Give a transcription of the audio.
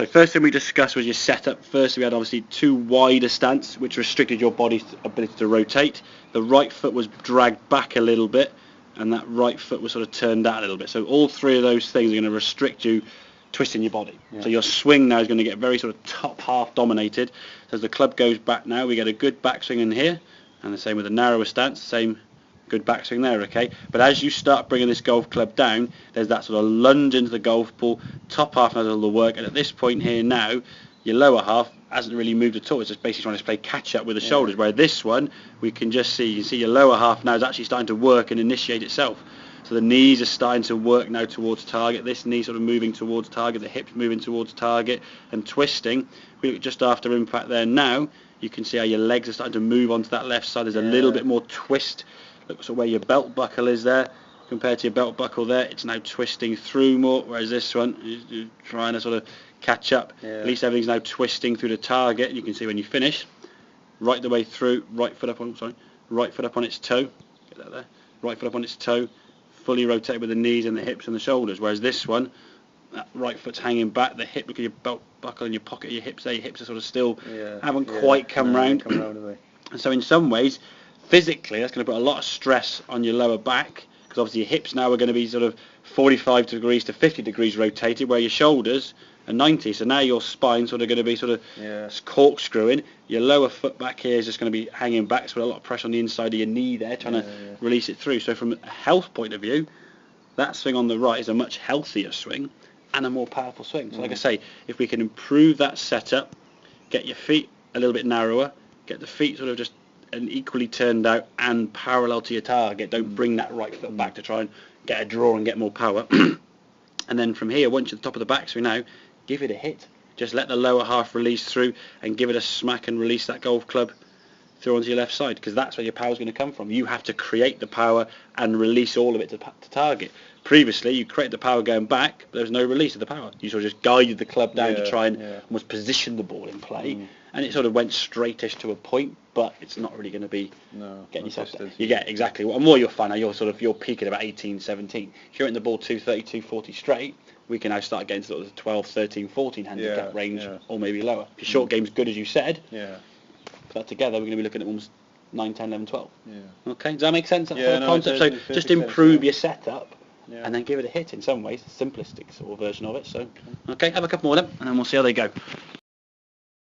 So first thing we discussed was your setup. First we had obviously too wide a stance, which restricted your body's ability to rotate. The right foot was dragged back a little bit, and that right foot was sort of turned out a little bit. So all three of those things are going to restrict you twisting your body. Yeah. So your swing now is going to get very sort of top half dominated. So as the club goes back now, we get a good backswing in here, and the same with a narrower stance, same good backswing there, okay? But as you start bringing this golf club down, there's that sort of lunge into the golf ball, top half does all the work, and at this point here now, your lower half hasn't really moved at all. It's just basically trying to play catch up with the shoulders, where this one, we can just see, you can see your lower half now is actually starting to work and initiate itself. So the knees are starting to work now towards target, this knee sort of moving towards target, the hips moving towards target, and twisting. We look just after impact there now, you can see how your legs are starting to move onto that left side. There's a little bit more twist. Look so where your belt buckle is there compared to your belt buckle there, it's now twisting through more, whereas this one is trying to sort of catch up. At least everything's now twisting through the target, and you can see when you finish, right the way through, right foot up on its toe, get that there, right foot up on its toe, fully rotated with the knees and the hips and the shoulders, whereas this one, that right foot's hanging back, the hip, look at your belt buckle in your pocket, your hips there, your hips are sort of still, haven't quite come round. And so in some ways, physically, that's going to put a lot of stress on your lower back, because obviously your hips now are going to be sort of 45 degrees to 50 degrees rotated, where your shoulders are 90. So now your spine's sort of going to be sort of corkscrewing. Your lower foot back here is just going to be hanging back, so a lot of pressure on the inside of your knee there, trying to release it through. So from a health point of view, that swing on the right is a much healthier swing and a more powerful swing. So like I say, if we can improve that setup, get your feet a little bit narrower, get the feet sort of just and equally turned out and parallel to your target. Don't bring that right foot back to try and get a draw and get more power. And then from here, once you're at the top of the backswing now, give it a hit. Just let the lower half release through and give it a smack and release that golf club through onto your left side, because that's where your power is going to come from. You have to create the power and release all of it to target. Previously, you created the power going back, but there was no release of the power. You sort of just guided the club down to try and almost position the ball in play, and it sort of went straightish to a point, but it's not really going to be getting yourself there. You get exactly what. And more you'll find now, you're peaking about 18, 17. If you're in the ball 230, 240 straight, we can now start getting sort of the 12, 13, 14 handicap range, or maybe lower. If your short game's good as you said, put that together, we're going to be looking at almost 9, 10, 11, 12. Okay, does that make sense? That concept. So just improve your setup. And then give it a hit in some ways, the simplistic sort of version of it. So, okay, have a couple more of them, and then we'll see how they go.